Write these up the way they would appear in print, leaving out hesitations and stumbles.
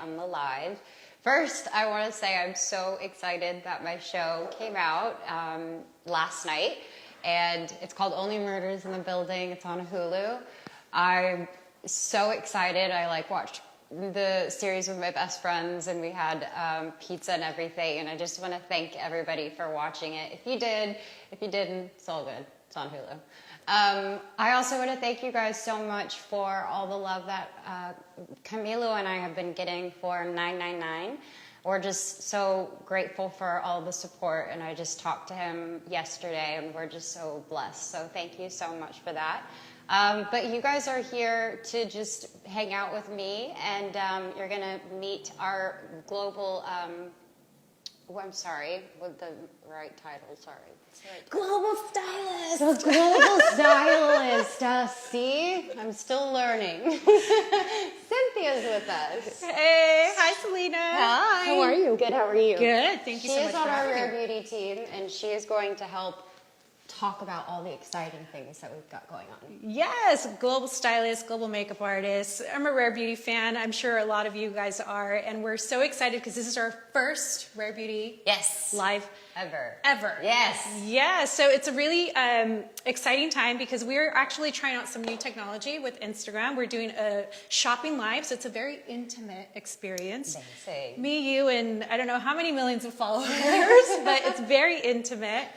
on the live. First, I want to say I'm so excited that my show came out last night, and it's called Only Murders in the Building. It's on Hulu. I'm so excited. I watched the series with my best friends, and we had pizza and everything, and I just want to thank everybody for watching it. If you did, if you didn't, it's all good. It's on Hulu. I also want to thank you guys so much for all the love that Camilo and I have been getting for 999. We're just so grateful for all the support, and I just talked to him yesterday, and we're just so blessed. So thank you so much for that. But you guys are here to just hang out with me, and you're going to meet our global, I'm sorry, with the right title, sorry. Global stylist. The global stylist. See, I'm still learning. Cynthia's with us. Hey, hi Selena. Hi. How are you? Good, how are you? Good, thank you She so much is for on our having Rare me. Beauty team, and she is going to help talk about all the exciting things that we've got going on. Yes, global stylist, global makeup artist. I'm a Rare Beauty fan. I'm sure a lot of you guys are, and we're so excited because this is our first Rare Beauty live Ever. Yes. Yeah, so it's a really exciting time because we're actually trying out some new technology with Instagram. We're doing a shopping live, so it's a very intimate experience. Amazing. Me, you, and I don't know how many millions of followers, but it's very intimate.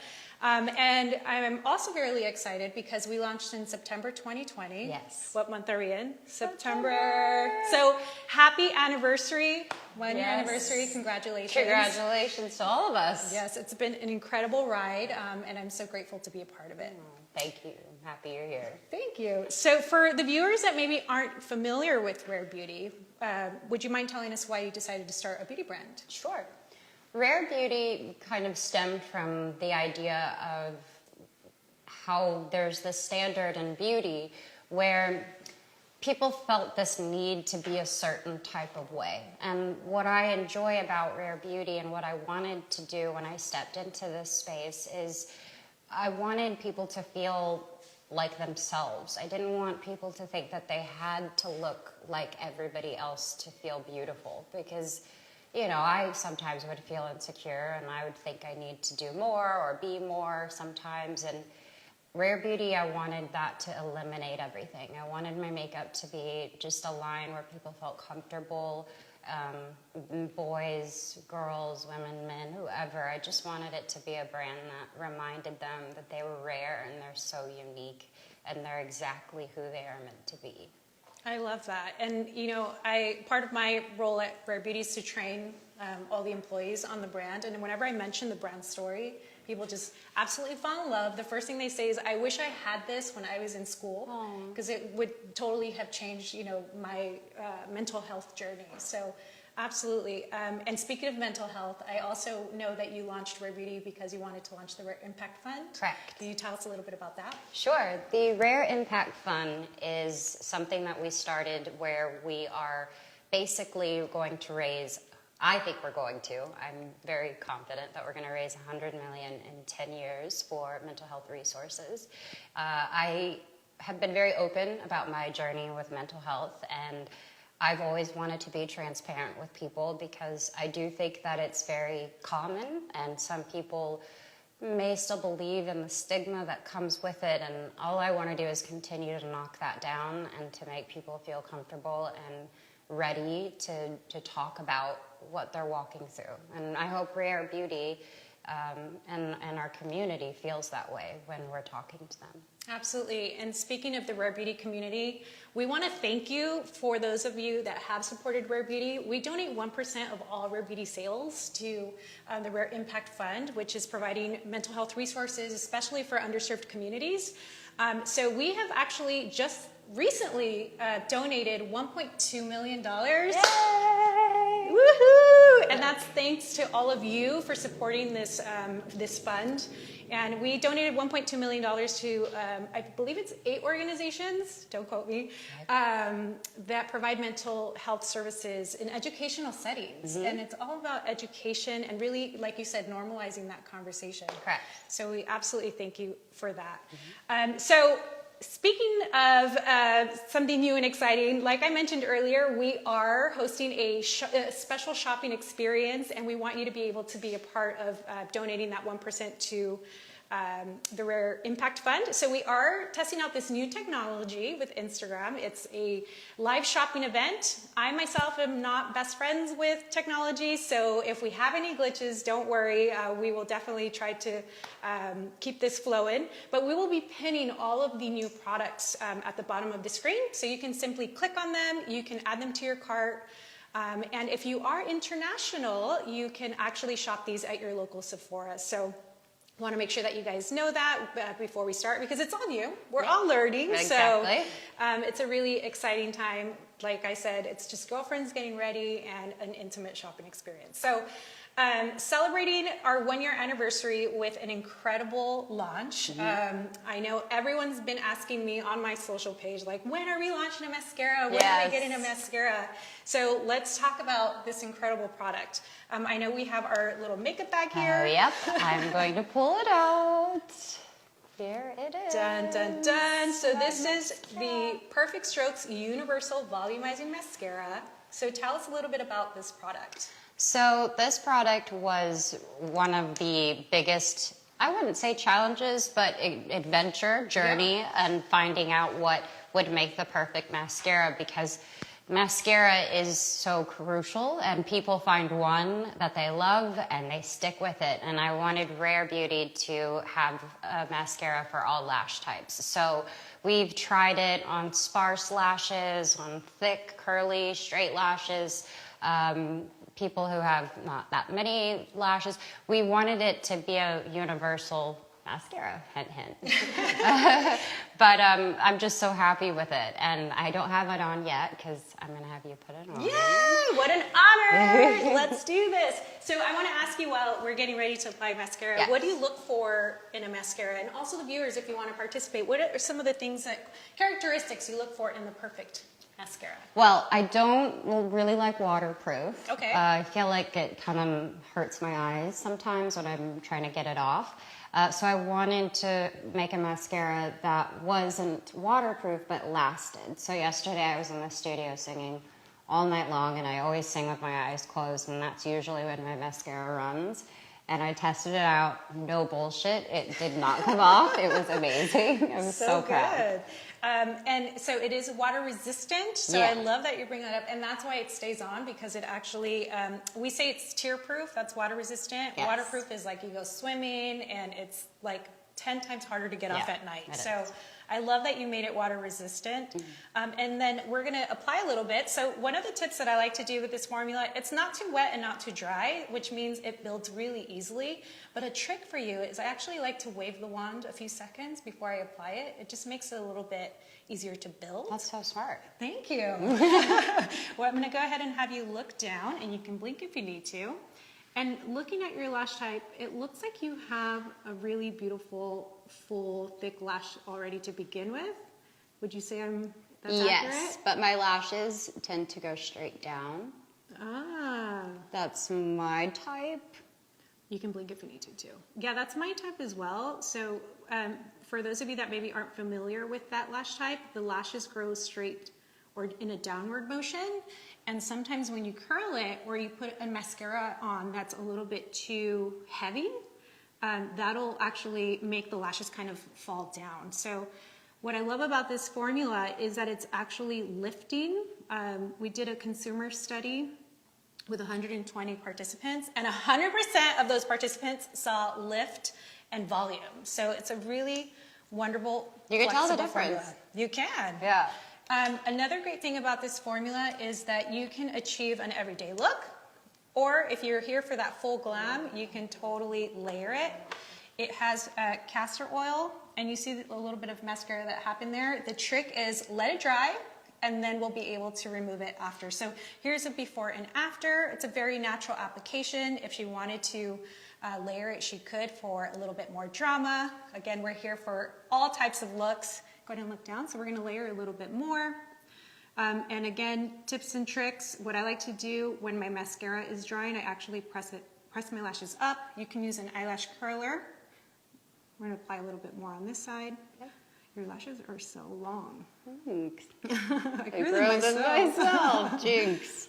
And I'm also really excited because we launched in September 2020. Yes. What month are we in? September. So happy anniversary, 1 year anniversary. Congratulations. Congratulations to all of us. Yes, it's been an incredible ride, and I'm so grateful to be a part of it. Thank you. I'm happy you're here. Thank you. So for the viewers that maybe aren't familiar with Rare Beauty, would you mind telling us why you decided to start a beauty brand? Sure. Rare Beauty kind of stemmed from the idea of how there's this standard in beauty where people felt this need to be a certain type of way. And what I enjoy about Rare Beauty and what I wanted to do when I stepped into this space is I wanted people to feel like themselves. I didn't want people to think that they had to look like everybody else to feel beautiful, because I sometimes would feel insecure, and I would think I need to do more or be more sometimes. And Rare Beauty, I wanted that to eliminate everything. I wanted my makeup to be just a line where people felt comfortable, boys, girls, women, men, whoever. I just wanted it to be a brand that reminded them that they were rare and they're so unique and they're exactly who they are meant to be. I love that. And, part of my role at Rare Beauty is to train all the employees on the brand. And whenever I mention the brand story, people just absolutely fall in love. The first thing they say is, I wish I had this when I was in school, because it would totally have changed, my mental health journey. So absolutely. And speaking of mental health, I also know that you launched Rare Beauty because you wanted to launch the Rare Impact Fund. Correct. Can you tell us a little bit about that? Sure. The Rare Impact Fund is something that we started where we are basically going to raise, I think we're going to, I'm very confident that we're going to raise $100 million in 10 years for mental health resources. I have been very open about my journey with mental health, and I've always wanted to be transparent with people because I do think that it's very common, and some people may still believe in the stigma that comes with it, and all I want to do is continue to knock that down and to make people feel comfortable and ready to talk about what they're walking through. And I hope Rare Beauty and our community feels that way when we're talking to them. Absolutely. And speaking of the Rare Beauty community, we want to thank you for those of you that have supported Rare Beauty. We donate 1% of all Rare Beauty sales to the Rare Impact Fund, which is providing mental health resources, especially for underserved communities. So we have actually just recently donated $1.2 million. Yay! Woohoo! And that's thanks to all of you for supporting this this fund. And we donated $1.2 million to, I believe it's 8 organizations, don't quote me, that provide mental health services in educational settings. Mm-hmm. And it's all about education and really, like you said, normalizing that conversation. Correct. So we absolutely thank you for that. Mm-hmm. So speaking of something new and exciting, like I mentioned earlier, we are hosting a special shopping experience, and we want you to be able to be a part of donating that 1% to the Rare Impact Fund. So we are testing out this new technology with Instagram. It's a live shopping event. I myself am not best friends with technology, so if we have any glitches, don't worry. We will definitely try to keep this flowing. But we will be pinning all of the new products at the bottom of the screen, so you can simply click on them, you can add them to your cart. And if you are international, you can actually shop these at your local Sephora. So I want to make sure that you guys know that before we start, because it's all new. We're all learning. Exactly. So it's a really exciting time. Like I said, it's just girlfriends getting ready and an intimate shopping experience. So celebrating our 1-year anniversary with an incredible launch. I know everyone's been asking me on my social page, like, when are we launching a mascara? When are we getting a mascara? So let's talk about this incredible product. I know we have our little makeup bag here. Yep, I'm going to pull it out. Here it is. Dun, dun, dun. So this is the Perfect Strokes Universal Volumizing Mascara. So tell us a little bit about this product. So this product was one of the biggest, I wouldn't say challenges, but adventure journey and finding out what would make the perfect mascara, because mascara is so crucial and people find one that they love and they stick with it. And I wanted Rare Beauty to have a mascara for all lash types. So we've tried it on sparse lashes, on thick, curly, straight lashes, people who have not that many lashes. We wanted it to be a universal mascara, hint, hint. But I'm just so happy with it. And I don't have it on yet because I'm going to have you put it on. Yay! What an honor! Let's do this. So I want to ask you, while we're getting ready to apply mascara, what do you look for in a mascara? And also the viewers, if you want to participate, what are some of the things characteristics you look for in the perfect mascara? Well, I don't really like waterproof. Okay. I feel like it kind of hurts my eyes sometimes when I'm trying to get it off. So I wanted to make a mascara that wasn't waterproof but lasted. So yesterday I was in the studio singing all night long, and I always sing with my eyes closed, and that's usually when my mascara runs. And I tested it out, no bullshit. It did not come off. It was amazing. I was so proud. Good. And so it is water resistant. So I love that you bring that up. And that's why it stays on, because it actually, we say it's tear proof. That's water resistant. Yes. Waterproof is like you go swimming and it's like 10 times harder to get off at night. So I love that you made it water resistant. And then we're going to apply a little bit. So one of the tips that I like to do with this formula, it's not too wet and not too dry, which means it builds really easily. But a trick for you is I actually like to wave the wand a few seconds before I apply it. It just makes it a little bit easier to build. That's so smart. Thank you. Well, I'm going to go ahead and have you look down, and you can blink if you need to. And looking at your lash type, it looks like you have a really beautiful, full, thick lash already to begin with. Would you say that's accurate? But my lashes tend to go straight down. Ah. That's my type. You can blink if you need to, too. Yeah, that's my type as well. So for those of you that maybe aren't familiar with that lash type, the lashes grow straight or in a downward motion. And sometimes when you curl it or you put a mascara on that's a little bit too heavy, that'll actually make the lashes kind of fall down. So what I love about this formula is that it's actually lifting. We did a consumer study with 120 participants, and 100% of those participants saw lift and volume. So it's a really wonderful, you can tell the difference. Formula. You can. Yeah. Another great thing about this formula is that you can achieve an everyday look, or if you're here for that full glam, you can totally layer it. It has castor oil, and you see a little bit of mascara that happened there. The trick is let it dry, and then we'll be able to remove it after. So here's a before and after. It's a very natural application. If she wanted to layer it, she could for a little bit more drama. Again, we're here for all types of looks. Go ahead and look down. So we're going to layer a little bit more. And again, tips and tricks. What I like to do when my mascara is drying, I actually press my lashes up. You can use an eyelash curler. We're going to apply a little bit more on this side. Okay. Your lashes are so long. Thanks. I I grew grew them them myself. Jinx.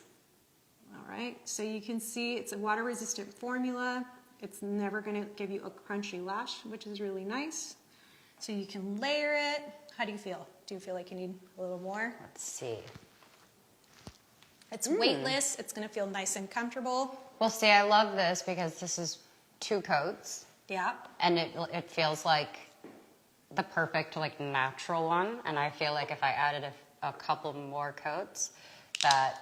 All right, so you can see it's a water-resistant formula. It's never going to give you a crunchy lash, which is really nice. So you can layer it. How do you feel? Do you feel like you need a little more? Let's see. It's weightless. It's going to feel nice and comfortable. Well, see, I love this because this is 2 coats. Yeah. And it feels like the perfect, like, natural one. And I feel like if I added a couple more coats, that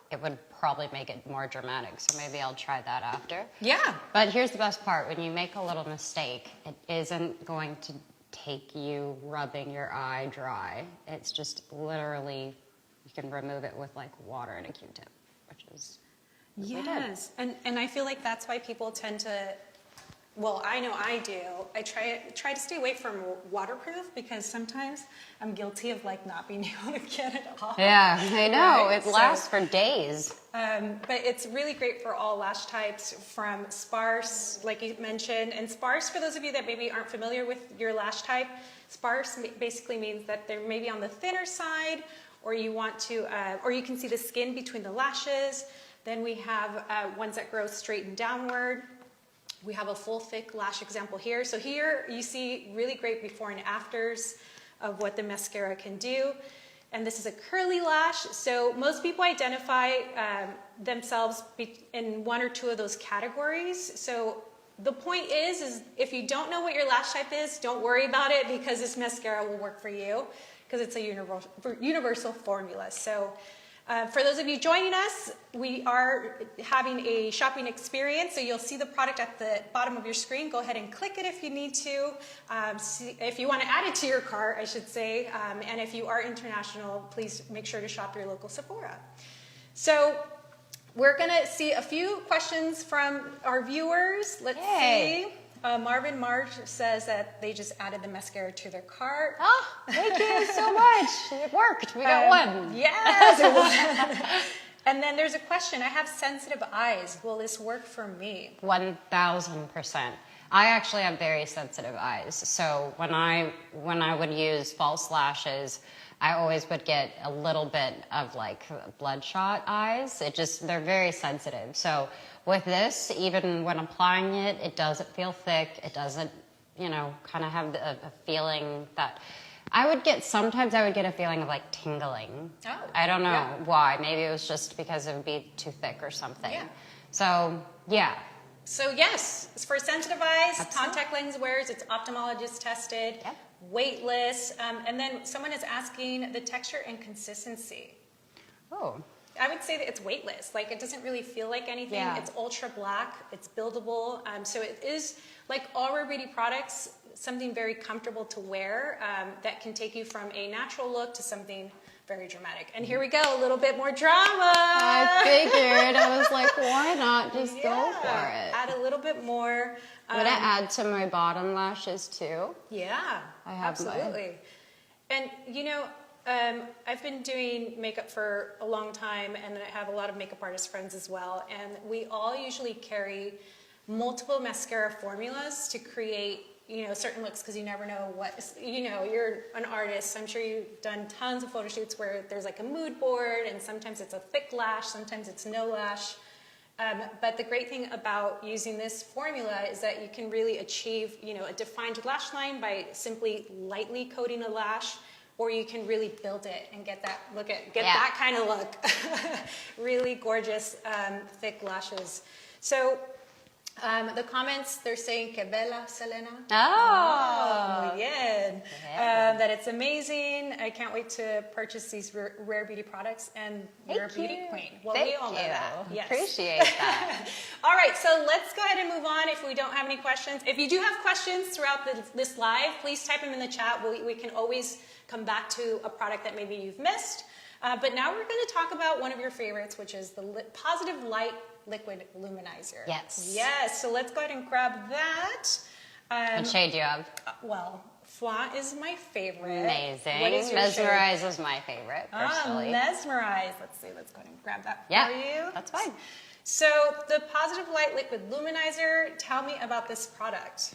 it would probably make it more dramatic. So maybe I'll try that after. Yeah. But here's the best part. When you make a little mistake, it isn't going to take you rubbing your eye dry. It's just literally, you can remove it with like water and a Q-tip, which is what we did. Yes. And I feel like that's why people tend to, well, I know I do. I try to stay away from waterproof because sometimes I'm guilty of like not being able to get it off. Yeah, I know. Right? It lasts for days. But it's really great for all lash types, from sparse, like you mentioned. And sparse, for those of you that maybe aren't familiar with your lash type, sparse basically means that they're maybe on the thinner side, or you want to, or you can see the skin between the lashes. Then we have ones that grow straight and downward. We have a full thick lash example here. So here you see really great before and afters of what the mascara can do. And this is a curly lash. So most people identify themselves in 1 or 2 of those categories. So the point is if you don't know what your lash type is, don't worry about it, because this mascara will work for you, because it's a universal formula. So for those of you joining us, we are having a shopping experience, so you'll see the product at the bottom of your screen. Go ahead and click it if you need to. If you want to add it to your cart, I should say, and if you are international, please make sure to shop your local Sephora. So we're going to see a few questions from our viewers. Let's see. Marvin Marge says that they just added the mascara to their cart. Oh, thank you so much. It worked. We got one. Yes. And then there's a question. I have sensitive eyes. Will this work for me? 1,000%. I actually have very sensitive eyes. So when I would use false lashes, I always would get a little bit of like bloodshot eyes. They're very sensitive. So with this, even when applying it, it doesn't feel thick. It doesn't, kind of have a feeling that sometimes I would get a feeling of like tingling. Oh, I don't know why. Maybe it was just because it would be too thick or something. Yeah. So, yeah. So yes, it's for sensitive eyes, Absolutely. contact lens wearers, it's ophthalmologist tested, weightless, and then someone is asking the texture and consistency. Oh. I would say that it's weightless. Like, it doesn't really feel like anything. Yeah. It's ultra black. It's buildable. So it is, like all Rare Beauty products, something very comfortable to wear that can take you from a natural look to something very dramatic. And here we go, a little bit more drama. I figured. I was like, why not just go for it? Add a little bit more. Would I add to my bottom lashes too? Yeah, I have mine. absolutely. And I've been doing makeup for a long time, and I have a lot of makeup artist friends as well. And we all usually carry multiple mascara formulas to create, certain looks, because you never know you're an artist. I'm sure you've done tons of photo shoots where there's like a mood board, and sometimes it's a thick lash, sometimes it's no lash. But the great thing about using this formula is that you can really achieve, a defined lash line by simply lightly coating a lash, or you can really build it and get that that kind of look. Really gorgeous, thick lashes. So the comments, they're saying que bella, Selena. Oh. Yeah. That it's amazing. I can't wait to purchase these Rare Beauty products, and you're a beauty queen. Well, we all know that. Yes. Appreciate that. All right, so let's go ahead and move on if we don't have any questions. If you do have questions throughout this live, please type them in the chat. We can always come back to a product that maybe you've missed. But now we're going to talk about one of your favorites, which is the Positive Light Liquid Luminizer. Yes. Yes, so let's go ahead and grab that. What shade do you have? Well, Flan is my favorite. Amazing. What is your Mesmerize is my favorite, personally. Mesmerize. Let's see, let's go ahead and grab that for you. That's fine. So the Positive Light Liquid Luminizer, tell me about this product.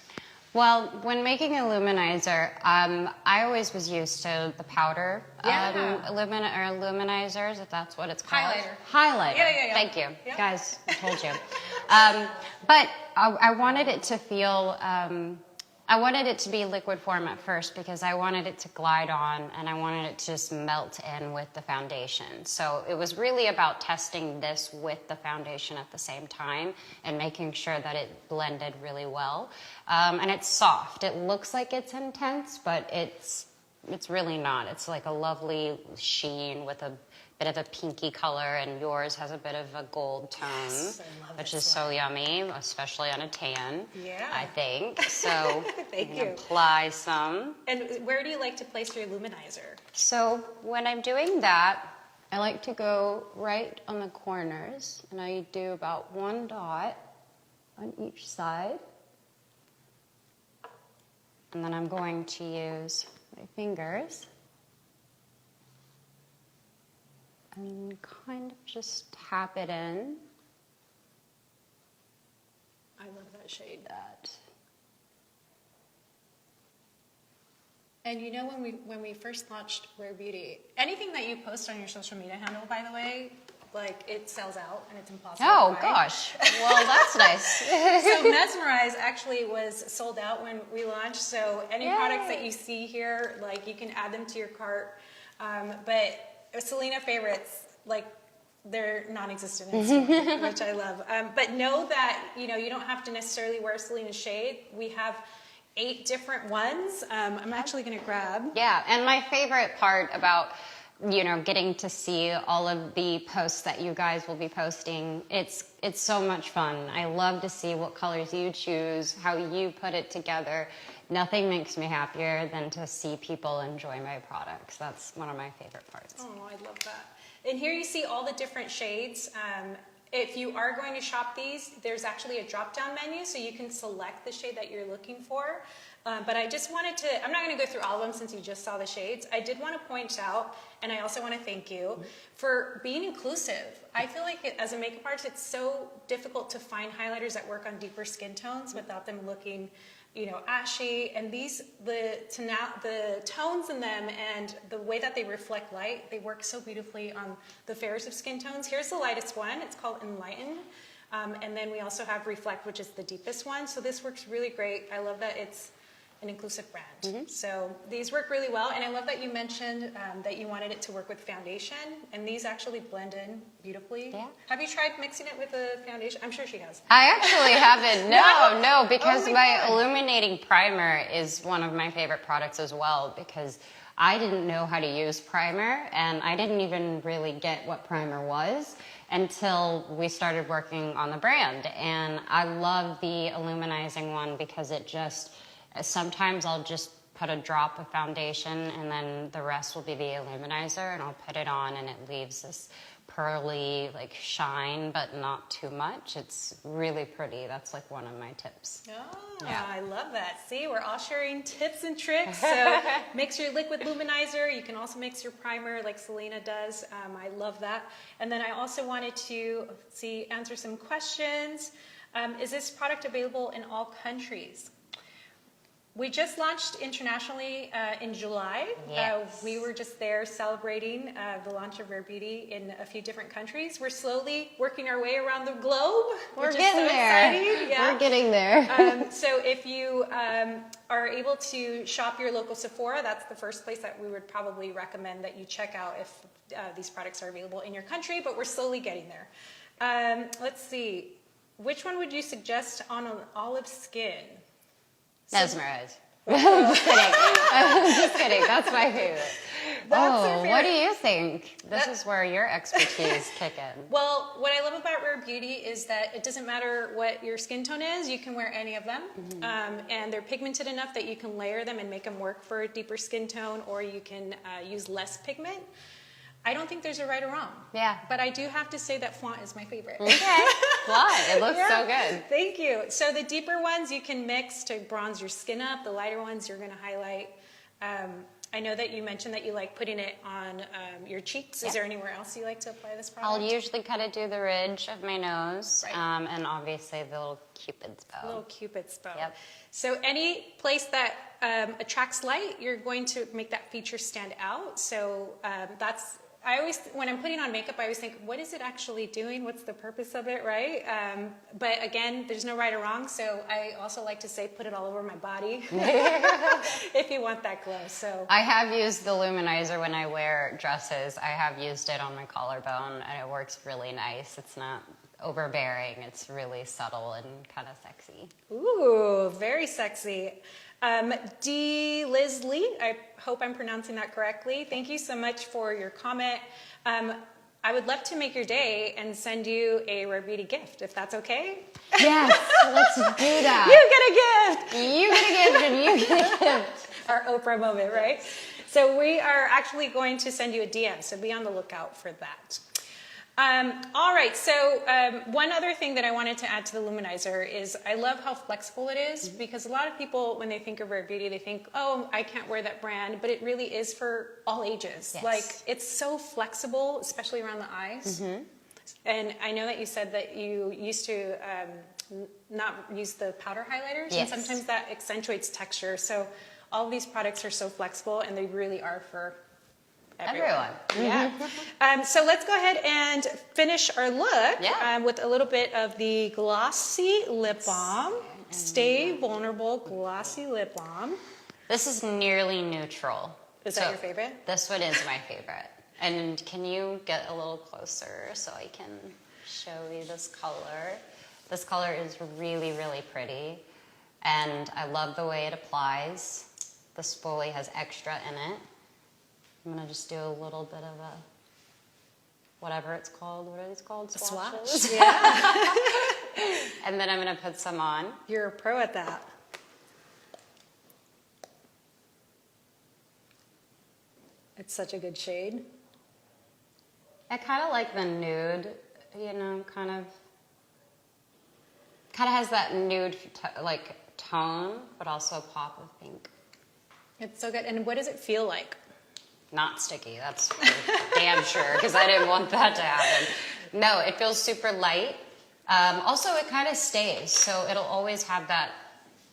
Well, when making a luminizer, I always was used to the powder luminizers, if that's what it's called. Highlighter. Yeah. Thank you. Yeah. Guys, I told you. But I wanted it to feel, I wanted it to be liquid form at first because I wanted it to glide on and I wanted it to just melt in with the foundation. So it was really about testing this with the foundation at the same time and making sure that it blended really well. And it's soft. It looks like it's intense, but it's really not. It's like a lovely sheen with a bit of a pinky color, and yours has a bit of a gold tone, which is so yummy, especially on a tan, I think. So Thank you. Apply some. And where do you like to place your luminizer? So when I'm doing that, I like to go right on the corners, and I do about 1 dot on each side. And then I'm going to use my fingers and kind of just tap it in. I love that shade. And you know, when we first launched Rare Beauty, anything that you post on your social media handle, by the way, like it sells out and it's impossible to Oh buy. gosh, well that's nice. So Mesmerize actually was sold out when we launched. So any Yay. products that you see here, like you can add them to your cart. But Selena favorites, like they're non-existent in store, which I love. But know that you don't have to necessarily wear Selena's shade. We have 8 different ones. I'm actually going to grab. Yeah, and my favorite part about getting to see all of the posts that you guys will be posting, it's so much fun. I love to see what colors you choose, how you put it together. Nothing makes me happier than to see people enjoy my products. That's one of my favorite parts. Oh, I love that. And here you see all the different shades. If you are going to shop these, there's actually a drop-down menu, so you can select the shade that you're looking for. But I just wanted to, I'm not going to go through all of them since you just saw the shades. I did want to point out, and I also want to thank you for being inclusive. I feel like as a makeup artist, it's so difficult to find highlighters that work on deeper skin tones without them looking ashy, and the tones in them and the way that they reflect light, they work so beautifully on the fairest of skin tones. Here's the lightest one. It's called Enlighten. And then we also have Reflect, which is the deepest one. So this works really great. I love that it's an inclusive brand. So these work really well. And I love that you mentioned that you wanted it to work with foundation. And these actually blend in beautifully. Yeah. Have you tried mixing it with a foundation? I'm sure she has. I actually haven't. No, because Oh my God. illuminating primer is one of my favorite products as well, because I didn't know how to use primer, and I didn't even really get what primer was until we started working on the brand. And I love the illuminizing one because it just, sometimes I'll just put a drop of foundation and then the rest will be the illuminizer, and I'll put it on and it leaves this pearly like shine, but not too much. It's really pretty. That's like one of my tips. Oh, Yeah. I love that. See, we're all sharing tips and tricks. So mix your liquid luminizer. You can also mix your primer like Selena does. I love that. And then I also wanted to answer some questions. Is this product available in all countries? We just launched internationally in July. Yes. We were just there celebrating the launch of Rare Beauty in a few different countries. We're slowly working our way around the globe. We're which getting is so there. exciting. Yeah. We're getting there. So if you are able to shop your local Sephora, that's the first place that we would probably recommend that you check out if these products are available in your country, but we're slowly getting there. Let's see. Which one would you suggest on an olive skin? Mesmerize. I'm just kidding. I'm just kidding. That's my favorite. That's your What do favorite. you think? This is where your expertise kick in. Well, what I love about Rare Beauty is that it doesn't matter what your skin tone is, you can wear any of them. And they're pigmented enough that you can layer them and make them work for a deeper skin tone, or you can use less pigment. I don't think there's a right or wrong. Yeah. But I do have to say that Flaunt is my favorite. Okay. Fun. It looks Yeah. so good. Thank you. So the deeper ones you can mix to bronze your skin up. The lighter ones you're going to highlight. I know that you mentioned that you like putting it on your cheeks. Is there anywhere else you like to apply this product? I'll usually kind of do the ridge of my nose, Right. And obviously the little Cupid's bow. Little Cupid's bow. Yep. So any place that attracts light, you're going to make that feature stand out. So I always, when I'm putting on makeup, I always think, what is it actually doing? What's the purpose of it, right? But again, there's no right or wrong. So I also like to say, put it all over my body if you want that glow. So I have used the luminizer when I wear dresses. I have used it on my collarbone, and it works really nice. It's not overbearing. It's really subtle and kind of sexy. ooh, very sexy. D. Liz Lee, I hope I'm pronouncing that correctly. Thank you so much for your comment. I would love to make your day and send you a Rare Beauty gift, if that's okay. Yes, let's do that. You get a gift! You get a gift and you get a gift. Our Oprah moment, right? So we are actually going to send you a DM, so be on the lookout for that. All right, so one other thing that I wanted to add to the luminizer is I love how flexible it is, because a lot of people, when they think of Rare Beauty, they think, oh, I can't wear that brand, but it really is for all ages. Yes. Like, it's so flexible, especially around the eyes. And I know that you said that you used to not use the powder highlighters, Yes. and sometimes that accentuates texture. So all of these products are so flexible, and they really are for everyone. Yeah. So let's go ahead and finish our look with a little bit of the Glossy Lip Balm. Stay Vulnerable Glossy Lip Balm. This is nearly neutral. Is that your favorite? This one is my favorite. And can you get a little closer so I can show you this color? This color is really, really pretty. And I love the way it applies. The spoolie has extra in it. I'm going to just do a little bit of a, whatever it's called. What are these called? Swatches? Swatch. Yeah. And then I'm going to put some on. You're a pro at that. It's such a good shade. I kind of like the nude, you know, kind of has that nude like tone, but also a pop of pink. It's so good. And what does it feel like? Not sticky, that's for damn sure, because I didn't want that to happen. No, it feels super light. Also, it kind of stays, so it'll always have that,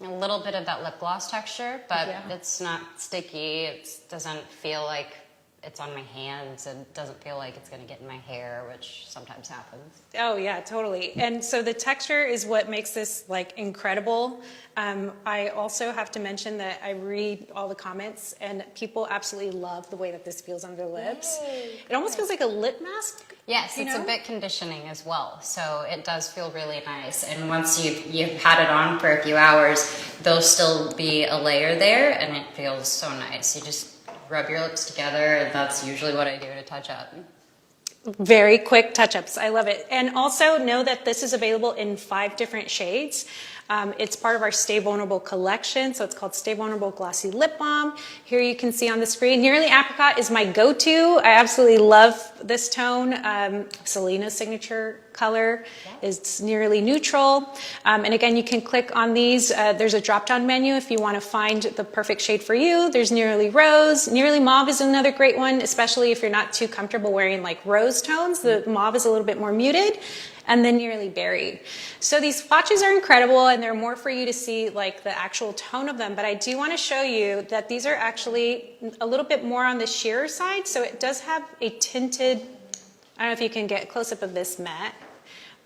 a little bit of that lip gloss texture, but it's not sticky. It doesn't feel like it's on my hands. It doesn't feel like it's going to get in my hair, which sometimes happens. Oh yeah, totally. And so the texture is what makes this like incredible. I also have to mention that I read all the comments, and people absolutely love the way that this feels on their lips. Yay. It almost feels like a lip mask. Yes, it's a bit conditioning as well, so it does feel really nice. And once you've had it on for a few hours, there'll still be a layer there, and it feels so nice. You just rub your lips together, and that's usually what I do to touch up. Very quick touch-ups. I love it. And also know that this is available in 5 different shades. It's part of our Stay Vulnerable collection, so it's called Stay Vulnerable Glossy Lip Balm. Here you can see on the screen, Nearly Apricot is my go-to. I absolutely love this tone. Selena's signature color is Nearly Neutral. And again, you can click on these. There's a drop-down menu if you want to find the perfect shade for you. There's Nearly Rose. Nearly Mauve is another great one, especially if you're not too comfortable wearing like rose tones. The mauve is a little bit more muted. And then Nearly Berry. So these swatches are incredible, and they're more for you to see like the actual tone of them. But I do want to show you that these are actually a little bit more on the sheer side. So it does have a tinted, I don't know if you can get a close-up of this matte.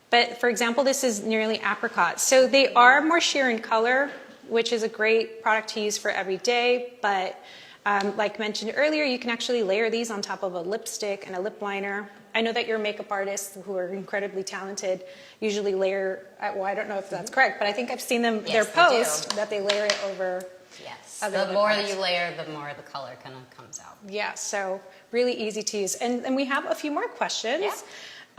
But for example, this is Nearly Apricot. So they are more sheer in color, which is a great product to use for every day. But like mentioned earlier, you can actually layer these on top of a lipstick and a lip liner. I know that your makeup artists, who are incredibly talented, usually layer, well, I don't know if that's correct, but I think I've seen them, their post, that they layer it over. Yes, the more you layer, the more the color kind of comes out. Yeah, so really easy to use. And we have a few more questions.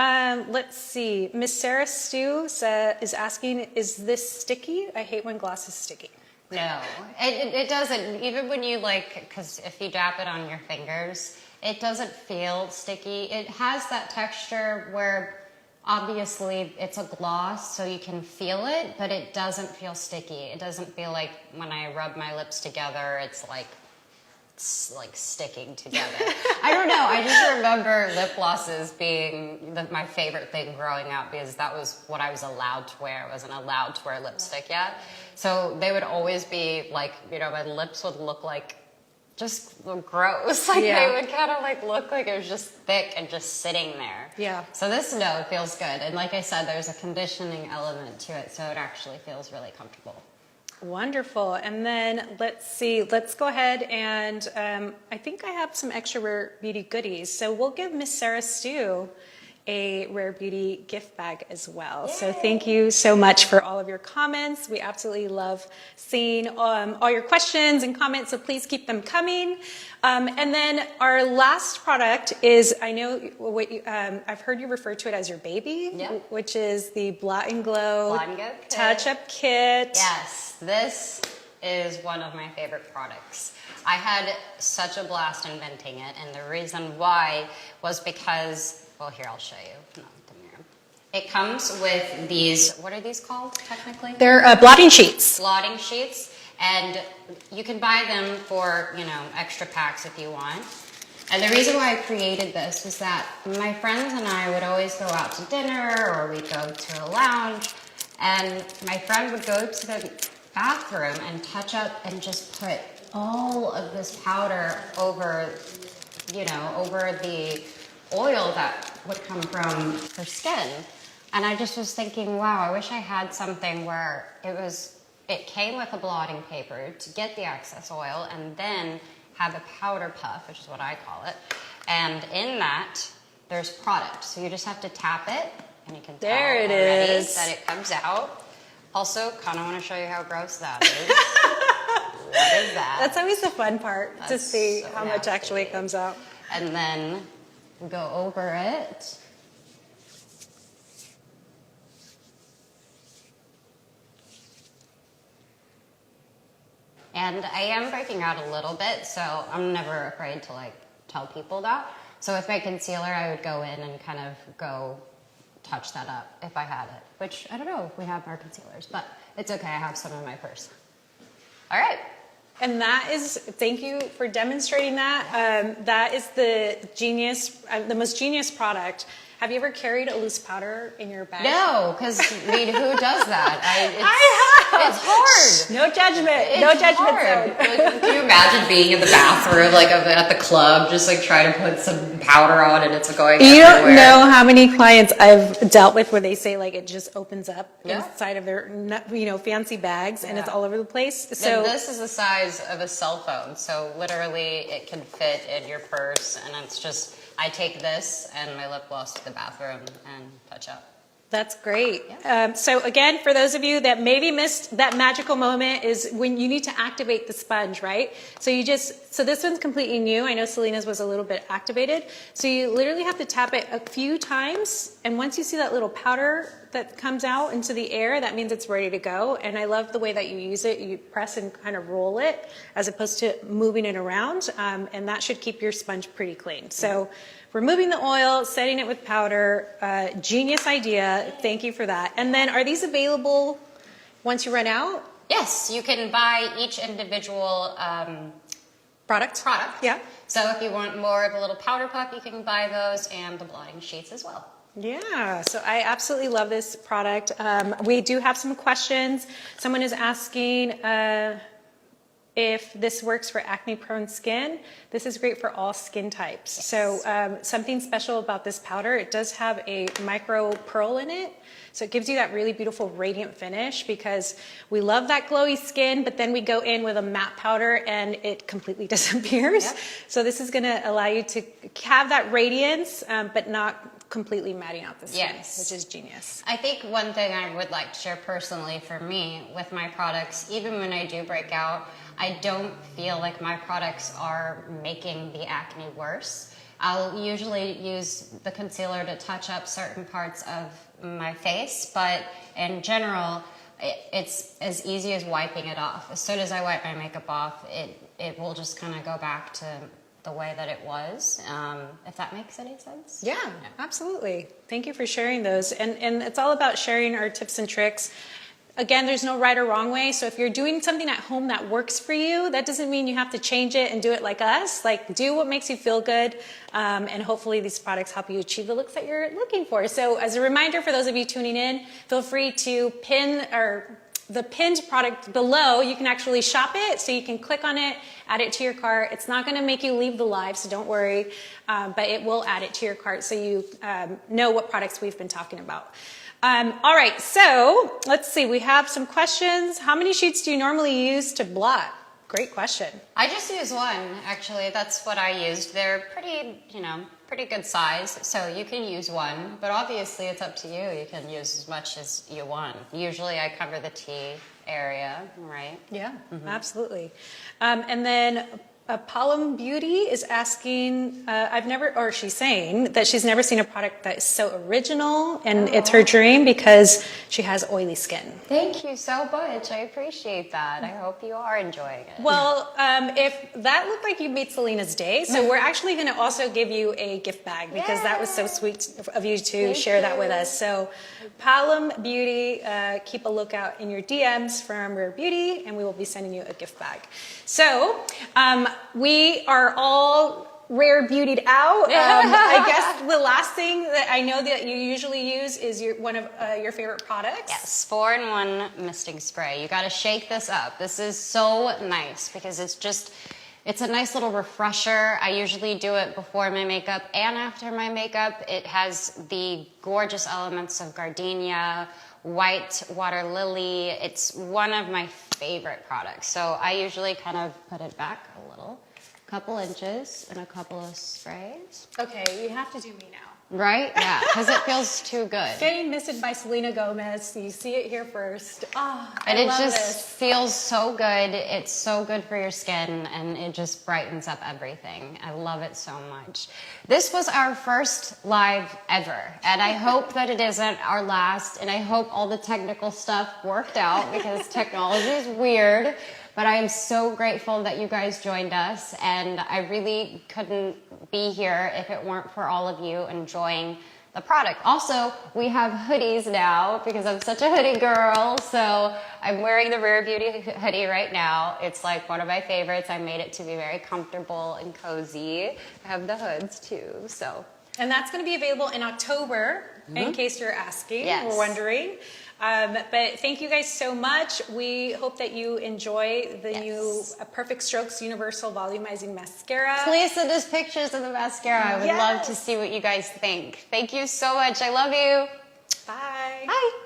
Yeah. Let's see. Miss Sarah Stu is asking, is this sticky? I hate when gloss is sticky. No, it doesn't. Even when you because if you dab it on your fingers, it doesn't feel sticky. It has that texture where obviously it's a gloss, so you can feel it, but it doesn't feel sticky. It doesn't feel like when I rub my lips together, it's like like sticking together. I don't know. I just remember lip glosses being my favorite thing growing up because that was what I was allowed to wear. I wasn't allowed to wear lipstick yet. So they would always be like, you know, my lips would look like just gross. Like they would kind of like look like it was just thick and just sitting there. Yeah. So this, no, it feels good. And like I said, there's a conditioning element to it. So it actually feels really comfortable. Wonderful. And then let's see, let's go ahead and I think I have some extra Rare Beauty goodies. So we'll give Miss Sarah Stu a Rare Beauty gift bag as well. Yay. So thank you so much for all of your comments. We absolutely love seeing all your questions and comments, so please keep them coming. And then our last product is, I know what I've heard you refer to it as your baby, which is the Blot and Glow Touch-Up Kit. Yes, this is one of my favorite products. I had such a blast inventing it, and the reason why was because, well, here, I'll show you. No, the mirror. It comes with these, what are these called technically? They're blotting sheets. Blotting sheets, and you can buy them for, you know, extra packs if you want. And the reason why I created this was that my friends and I would always go out to dinner or we'd go to a lounge, and my friend would go to the bathroom and touch up and just put all of this powder over, you know, over the oil that would come from her skin. And I just was thinking, wow, I wish I had something where it came with a blotting paper to get the excess oil and then have a powder puff, which is what I call it. And in that, there's product. So you just have to tap it and you can tell already that it comes out. Also, kind of want to show you how gross that is. What is that? That's always the fun part, to see so how much actually comes out. And then go over it. And I am breaking out a little bit, so I'm never afraid to like tell people that. So with my concealer, I would go in and kind of go touch that up if I had it, which I don't know if we have our concealers, but it's okay. I have some in my purse. All right. And that is, thank you for demonstrating that. That is the the most genius product. Have you ever carried a loose powder in your bag? No, because I mean, who does that? I have. It's hard. No judgment. It's no judgment hard. zone. Like, can you imagine being in the bathroom, like at the club, just like trying to put some powder on and it's going You everywhere? don't know how many clients I've dealt with where they say like it just opens up inside of their, you know, fancy bags and it's all over the place. So and this is the size of a cell phone, so literally it can fit in your purse, and it's just, I take this and my lip gloss to the bathroom and touch up. That's great. So again, for those of you that maybe missed that magical moment is when you need to activate the sponge, right? So so this one's completely new. I know Selena's was a little bit activated. So you literally have to tap it a few times. And once you see that little powder that comes out into the air, that means it's ready to go. And I love the way that you use it. You press and kind of roll it as opposed to moving it around. And that should keep your sponge pretty clean. So removing the oil, setting it with powder, genius idea. Thank you for that. And then are these available once you run out? Yes, you can buy each individual Product. Yeah. So if you want more of a little powder puff, you can buy those and the blotting sheets as well. Yeah, so I absolutely love this product. We do have some questions. Someone is asking if this works for acne-prone skin. This is great for all skin types. Yes. So something special about this powder, it does have a micro pearl in it. So it gives you that really beautiful radiant finish because we love that glowy skin, but then we go in with a matte powder and it completely disappears. Yep. So this is gonna allow you to have that radiance, but not completely matting out the skin, which is genius. I think one thing I would like to share personally for me with my products, even when I do break out, I don't feel like my products are making the acne worse. I'll usually use the concealer to touch up certain parts of my face, but in general, it's as easy as wiping it off. As soon as I wipe my makeup off, it will just kind of go back to the way that it was, if that makes any sense. Yeah, absolutely. Thank you for sharing those. And it's all about sharing our tips and tricks. Again, there's no right or wrong way. So if you're doing something at home that works for you, that doesn't mean you have to change it and do it like us. Like, do what makes you feel good. And hopefully these products help you achieve the looks that you're looking for. So as a reminder for those of you tuning in, feel free to pin the pinned product below. You can actually shop it, so you can click on it, add it to your cart. It's not going to make you leave the live, so don't worry, but it will add it to your cart so you know what products we've been talking about. All right, so let's see. We have some questions. How many sheets do you normally use to blot? Great question. I just use one, actually. That's what I used. They're pretty, pretty good size, so you can use one, but obviously it's up to you. You can use as much as you want. Usually I cover the T area, right? Yeah, absolutely. And then Palm Beauty is asking, she's saying that she's never seen a product that is so original, and it's her dream because she has oily skin. Thank you so much. I appreciate that. I hope you are enjoying it. Well, if that looked like you made Selena's day, so we're actually going to also give you a gift bag because that was so sweet of you to share that with us. So Palm Beauty, keep a lookout in your DMs from Rare Beauty, and we will be sending you a gift bag. So we are all rare beautied out. I guess the last thing that I know that you usually use is one of your favorite products. Yes, 4-in-1 misting spray. You got to shake this up. This is so nice because it's a nice little refresher. I usually do it before my makeup and after my makeup. It has the gorgeous elements of gardenia, white water lily. It's one of my favorite products. So I usually kind of put it back a little, couple inches and a couple of sprays. Okay, you have to do me now. Right? Yeah, because it feels too good. Getting misted by Selena Gomez. You see it here first. And it just feels so good. It's so good for your skin, and it just brightens up everything. I love it so much. This was our first live ever, and I hope that it isn't our last, and I hope all the technical stuff worked out because technology is weird. But I am so grateful that you guys joined us, and I really couldn't be here if it weren't for all of you enjoying the product. Also, we have hoodies now because I'm such a hoodie girl, so I'm wearing the Rare Beauty hoodie right now. It's like one of my favorites. I made it to be very comfortable and cozy. I have the hoods too, so. And that's going to be available in October, in case you're asking or wondering. But thank you guys so much. We hope that you enjoy the new Perfect Strokes Universal Volumizing Mascara. Please send us pictures of the mascara. I would love to see what you guys think. Thank you so much. I love you. Bye. Bye.